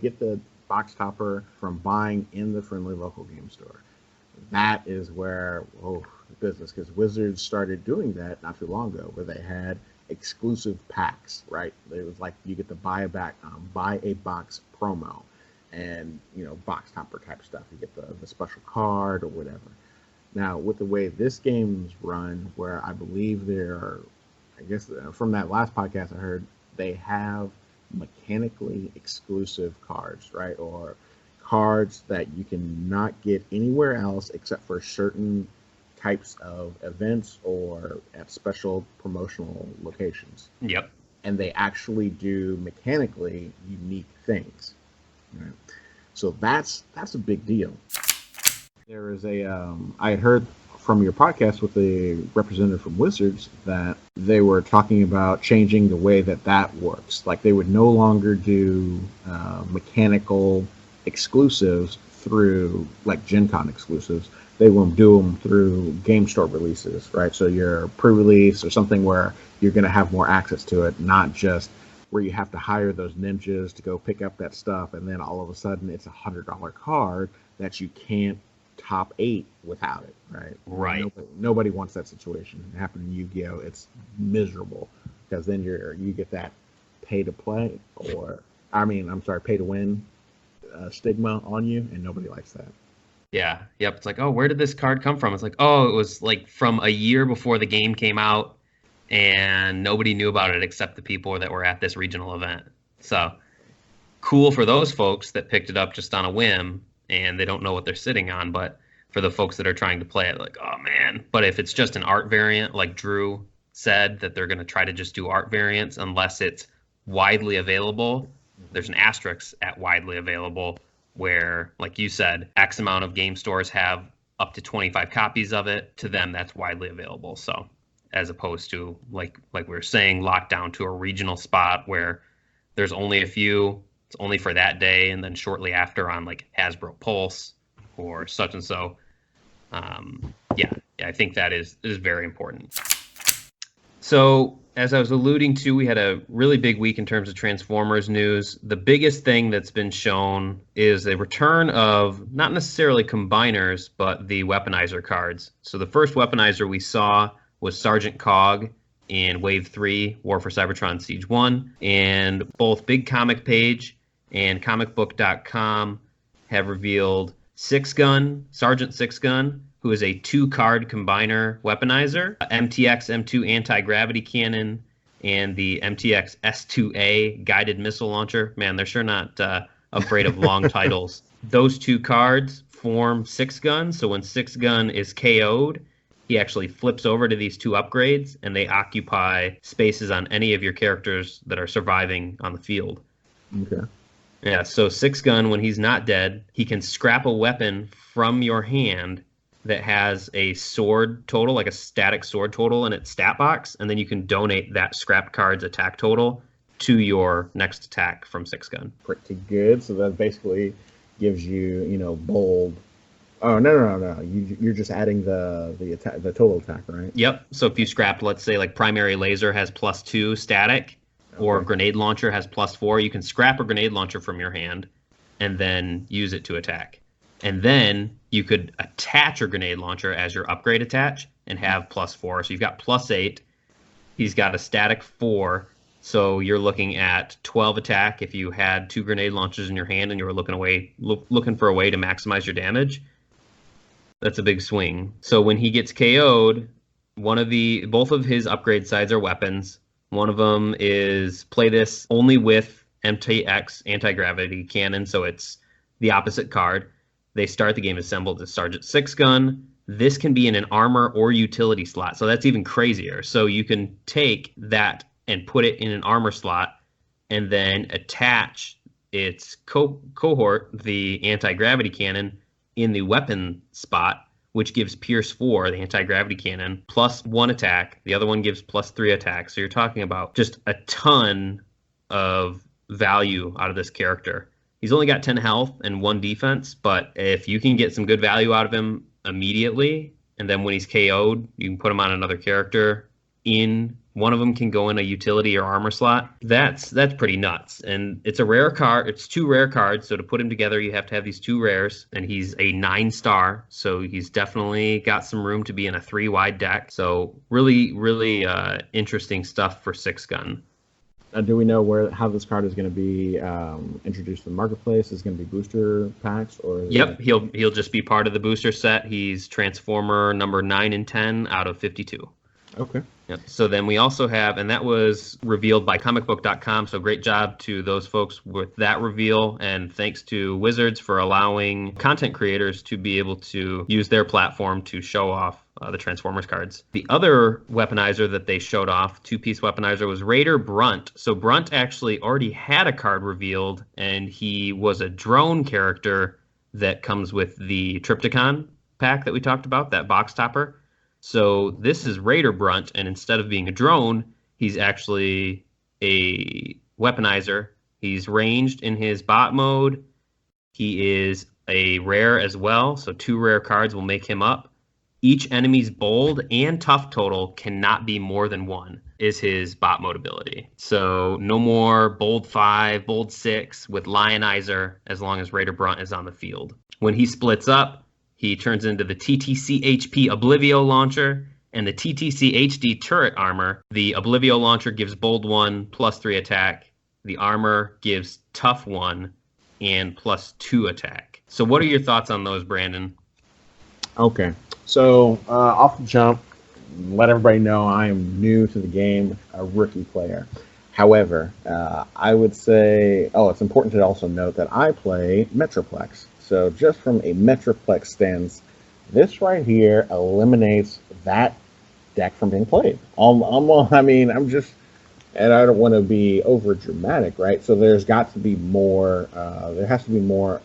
get the box topper from buying in the friendly local game store, that is where, the business, because Wizards started doing that not too long ago, where they had exclusive packs, right? It was like you get the buy a box promo, and box topper type stuff. You get the special card or whatever. Now, with the way this game's run, where I believe I guess from that last podcast I heard, they have mechanically exclusive cards, right? Or cards that you can not get anywhere else except for certain types of events or at special promotional locations. Yep. And they actually do mechanically unique things. So that's a big deal. There is I had heard from your podcast with a representative from Wizards that they were talking about changing the way that works. Like they would no longer do mechanical exclusives through like Gen Con exclusives. They will do them through game store releases, right? So your pre-release or something where you're going to have more access to it, not just where you have to hire those ninjas to go pick up that stuff, and then all of a sudden it's $100 card that you can't top 8 without it, right? Right. Nobody wants that situation. It happened in Yu-Gi-Oh! It's miserable because then you get that pay to play pay to win stigma on you, and nobody likes that. Yeah. Yep. It's like, oh, where did this card come from? It's like, oh, it was like from a year before the game came out, and nobody knew about it except the people that were at this regional event. So cool for those folks that picked it up just on a whim and they don't know what they're sitting on. But for the folks that are trying to play it, like, oh man. But if it's just an art variant, like Drew said, that they're going to try to just do art variants unless it's widely available. There's an asterisk at widely available where, like you said, X amount of game stores have up to 25 copies of it. To them, that's widely available. So as opposed to, like we were saying, locked down to a regional spot where there's only a few, it's only for that day, and then shortly after on like Hasbro Pulse or such and so. Yeah, I think that is very important. So as I was alluding to, we had a really big week in terms of Transformers news. The biggest thing that's been shown is a return of not necessarily combiners, but the Weaponizer cards. So the first Weaponizer we saw was Sergeant Cog in Wave 3, War for Cybertron Siege 1. And both Big Comic Page and comicbook.com have revealed Sergeant Six Gun, who is a 2-card combiner weaponizer, MTX M2 anti-gravity cannon, and the MTX S2A guided missile launcher. Man, they're sure not afraid of long titles. Those 2 cards form Six Gun, so when Six Gun is KO'd, he actually flips over to these 2 upgrades, and they occupy spaces on any of your characters that are surviving on the field. Okay. Yeah, so Six Gun, when he's not dead, he can scrap a weapon from your hand that has a sword total, like a static sword total in its stat box, and then you can donate that scrap card's attack total to your next attack from Six Gun. Pretty good. So that basically gives you, bold. Oh, no. You're just adding the total attack, right? Yep. So if you scrapped, let's say, like primary laser has +2 static, or grenade launcher has +4, you can scrap a grenade launcher from your hand and then use it to attack. And then you could attach a grenade launcher as your upgrade attach and have +4. So you've got +8. He's got a static 4. So you're looking at 12 attack if you had 2 grenade launchers in your hand and you were looking for a way to maximize your damage. That's a big swing. So when he gets KO'd, both of his upgrade sides are weapons. One of them is play this only with MTX anti-gravity cannon, so it's the opposite card. They start the game assembled as Sergeant Six Gun. This can be in an armor or utility slot, so that's even crazier. So you can take that and put it in an armor slot and then attach its cohort, the anti-gravity cannon, in the weapon spot, which gives Pierce 4, the anti-gravity cannon, +1 attack. The other one gives +3 attack. So you're talking about just a ton of value out of this character. He's only got 10 health and 1 defense, but if you can get some good value out of him immediately, and then when he's KO'd, you can put him on another character. One of them can go in a utility or armor slot. That's pretty nuts. And it's a rare card. It's 2 rare cards. So to put him together, you have to have these 2 rares. And he's a 9-star. So he's definitely got some room to be in a 3-wide deck. So really, really interesting stuff for Six Gun. Do we know how this card is going to be introduced to the marketplace? Is it going to be booster packs? Yep, he'll just be part of the booster set. He's Transformer number 9 and 10 out of 52. Okay. Yep. So then we also have, and that was revealed by comicbook.com. So great job to those folks with that reveal. And thanks to Wizards for allowing content creators to be able to use their platform to show off the Transformers cards. The other weaponizer that they showed off, two-piece weaponizer, was Raider Brunt. So Brunt actually already had a card revealed, and he was a drone character that comes with the Triptychon pack that we talked about, that box topper. So this is Raider Brunt, and instead of being a drone, he's actually a weaponizer. He's ranged in his bot mode. He is a rare as well, so 2 rare cards will make him up. Each enemy's bold and tough total cannot be more than 1, is his bot mode ability. So no more bold 5, bold 6 with Lionizer as long as Raider Brunt is on the field. When he splits up, he turns into the TTC HP Oblivio launcher and the TTC HD turret armor. The Oblivio launcher gives bold 1 plus 3 attack. The armor gives tough 1 and plus 2 attack. So what are your thoughts on those, Brandon? Okay. So off the jump, let everybody know I am new to the game, a rookie player. However, I would say, it's important to also note that I play Metroplex. So just from a Metroplex stance, this right here eliminates that deck from being played. I'm just, and I don't want to be over dramatic, right? So there's got to be more. There has to be more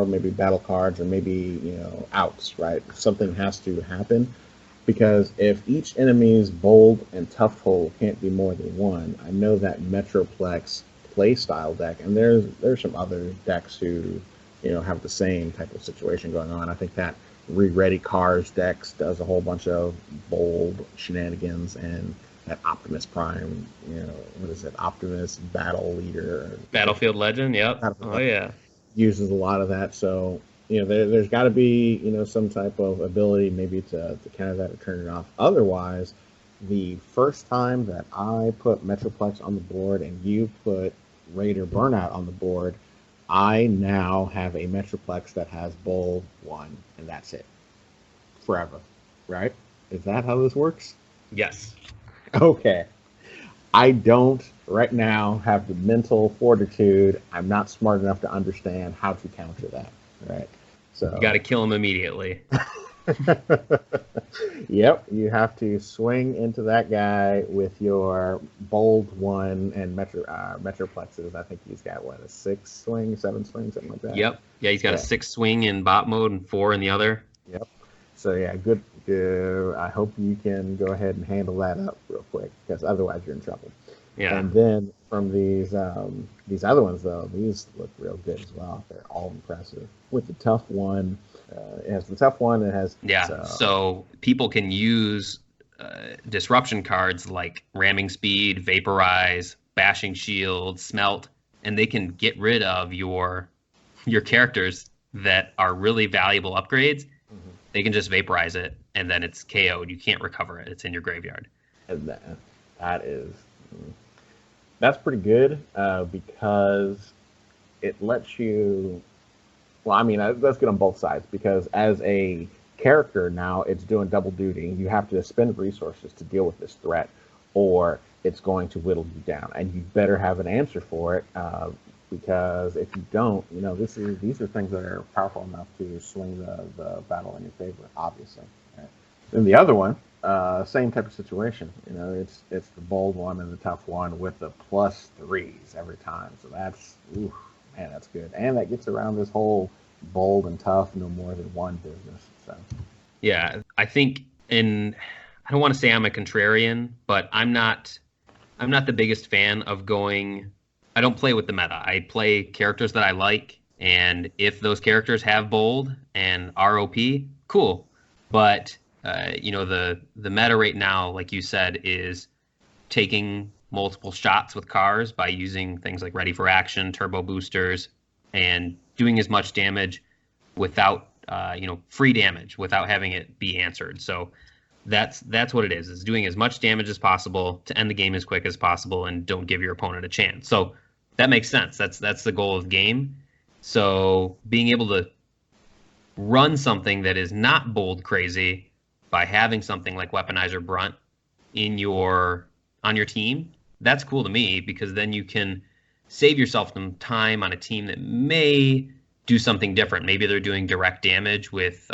maybe battle cards or maybe outs, right? Something has to happen, because if each enemy's bold and tough total can't be more than 1, I know that Metroplex play style deck, and there's some other decks who have the same type of situation going on. I think that Re-Ready Cars decks does a whole bunch of bold shenanigans, and that Optimus Prime, what is it? Optimus Battle Leader. Battlefield Legend, yep. Battlefield Oh, yeah. uses a lot of that. So, there's got to be, some type of ability maybe to counter that or turn it off. Otherwise, the first time that I put Metroplex on the board and you put Raider Burnout on the board, I now have a Metroplex that has bold 1, and that's it. Forever. Right? Is that how this works? Yes. Okay. I don't right now have the mental fortitude. I'm not smart enough to understand how to counter that. Right? So you got to kill him immediately. Yep, you have to swing into that guy with your bold 1 and Metroplexes. I think he's got a 6 swing, 7 swing, something like that. Yep. Yeah, he's got a 6 swing in bot mode and 4 in the other. Yep. So yeah, good. I hope you can go ahead and handle that up real quick, because otherwise you're in trouble. Yeah. And then from these other ones though, these look real good as well. They're all impressive. With the tough one, it has the tough one. It has So people can use disruption cards like Ramming Speed, Vaporize, Bashing Shield, Smelt, and they can get rid of your characters that are really valuable upgrades. Mm-hmm. They can just vaporize it, and then it's KO'd. You can't recover it. It's in your graveyard. And that's pretty good, because it lets you. Well, I mean, that's good on both sides, because as a character now, it's doing double duty. You have to spend resources to deal with this threat, or it's going to whittle you down, and you better have an answer for it. Because if you don't, these are things that are powerful enough to swing the battle in your favor, obviously. Right? Then the other one, same type of situation. It's the bold 1 and the tough 1 with the +3s every time. So that's good, and that gets around this whole bold and tough, no more than 1 business. So yeah, I think I don't want to say I'm a contrarian, but I'm not the biggest fan of going. I don't play with the meta. I play characters that I like, and if those characters have bold and ROP, cool. But the meta right now, like you said, is taking multiple shots with cars by using things like Ready for Action, turbo boosters, and doing as much damage without free damage, without having it be answered. So that's what it is doing as much damage as possible to end the game as quick as possible and don't give your opponent a chance. So that makes sense. That's the goal of the game. So being able to run something that is not bold crazy by having something like Weaponizer Brunt on your team, that's cool to me because then you can save yourself some time on a team that may do something different. Maybe they're doing direct damage with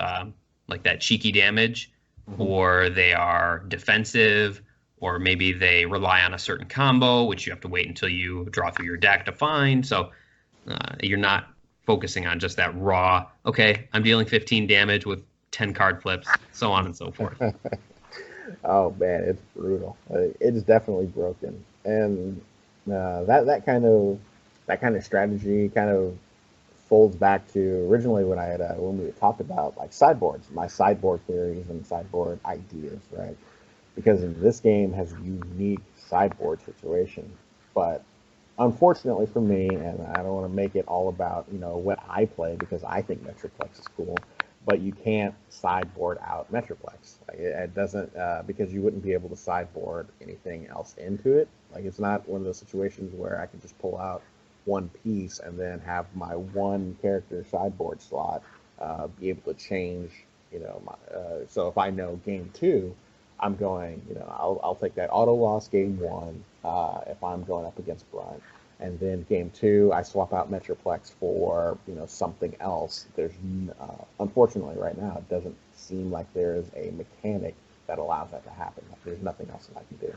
like that cheeky damage, or they are defensive, or maybe they rely on a certain combo, which you have to wait until you draw through your deck to find. So you're not focusing on just that raw, okay, I'm dealing 15 damage with 10 card flips, so on and so forth. Oh man, it's brutal. It's definitely broken, and that kind of strategy kind of folds back to originally when we talked about like sideboards, my sideboard theories and sideboard ideas, right? Because this game has a unique sideboard situation, but unfortunately for me, and I don't want to make it all about what I play because I think Metroplex is cool, but you can't sideboard out Metroplex. Like it doesn't because you wouldn't be able to sideboard anything else into it. Like it's not one of those situations where I can just pull out one piece and then have my one character sideboard slot be able to change. So if I know game two, I'm going. I'll take that auto loss game one if I'm going up against Brunt. And then game two, I swap out Metroplex for something else. There's unfortunately right now it doesn't seem like there is a mechanic that allows that to happen. Like, there's nothing else that I can do.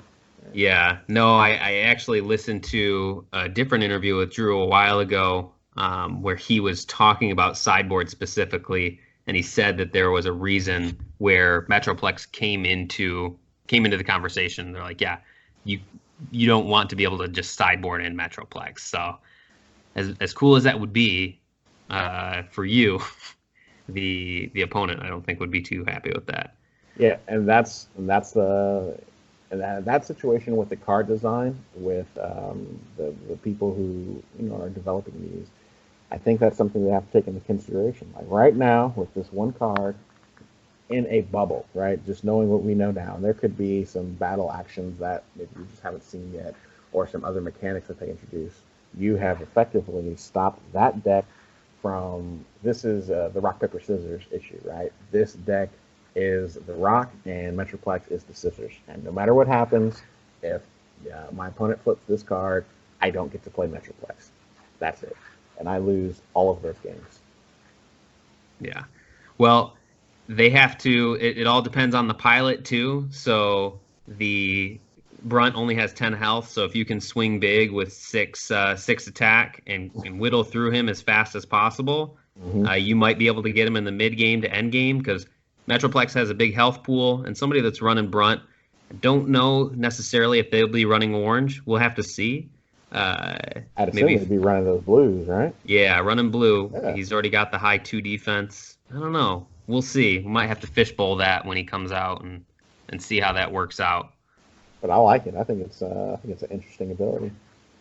Yeah, no, I actually listened to a different interview with Drew a while ago where he was talking about sideboard specifically, and he said that there was a reason where Metroplex came into the conversation. They're like, yeah, you don't want to be able to just sideboard in Metroplex. So as cool as that would be for you, the opponent I don't think would be too happy with that. Yeah, and that's that situation with the card design with the people who are developing these. I think that's something they have to take into consideration. Like right now, with this one card in a bubble, right? Just knowing what we know now, and there could be some battle actions that maybe we just haven't seen yet, or some other mechanics that they introduce. You have effectively stopped that deck from. This is the rock paper scissors issue, right? This deck is the rock, and Metroplex is the scissors. And no matter what happens, if my opponent flips this card, I don't get to play Metroplex. That's it, and I lose all of those games. Yeah, well. They have to. It all depends on the pilot too. So the Brunt only has 10 health. So if you can swing big with six attack and whittle through him as fast as possible, you might be able to get him in the mid game to end game because Metroplex has a big health pool. And somebody that's running Brunt, I don't know necessarily if they'll be running orange. We'll have to see. I'd assume they'd be running those blues, right? Yeah, running blue. Yeah. He's already got the high 2 defense. I don't know. We'll see. We might have to fishbowl that when he comes out and see how that works out. But I like it. I think it's an interesting ability.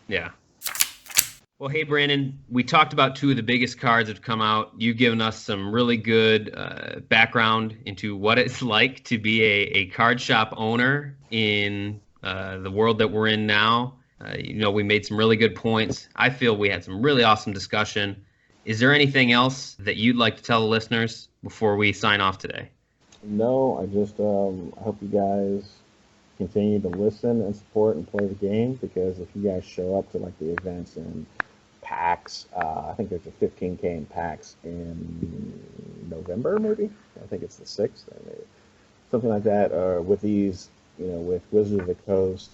Yeah. Well, hey Brandon, we talked about two of the biggest cards that have come out. You've given us some really good background into what it's like to be a card shop owner in the world that we're in now. We made some really good points. I feel we had some really awesome discussion. Is there anything else that you'd like to tell the listeners before we sign off today? No, I just I hope you guys continue to listen and support and play the game, because if you guys show up to like the events and PAX, I think there's a 15K in PAX in November, maybe. I think it's the 6th, something like that. With these, with Wizards of the Coast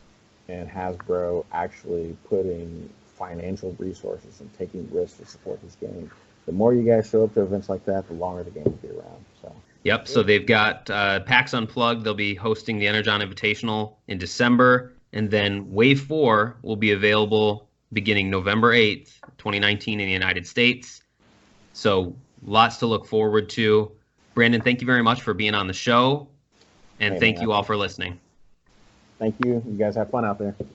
and Hasbro actually putting financial resources and taking risks to support this game. The more you guys show up to events like that, the longer the game will be around. So. Yep. So they've got PAX Unplugged. They'll be hosting the Energon Invitational in December, and then Wave 4 will be available beginning November 8th, 2019 in the United States. So lots to look forward to. Brandon, thank you very much for being on the show, and thank you all for listening. Thank you. You guys have fun out there.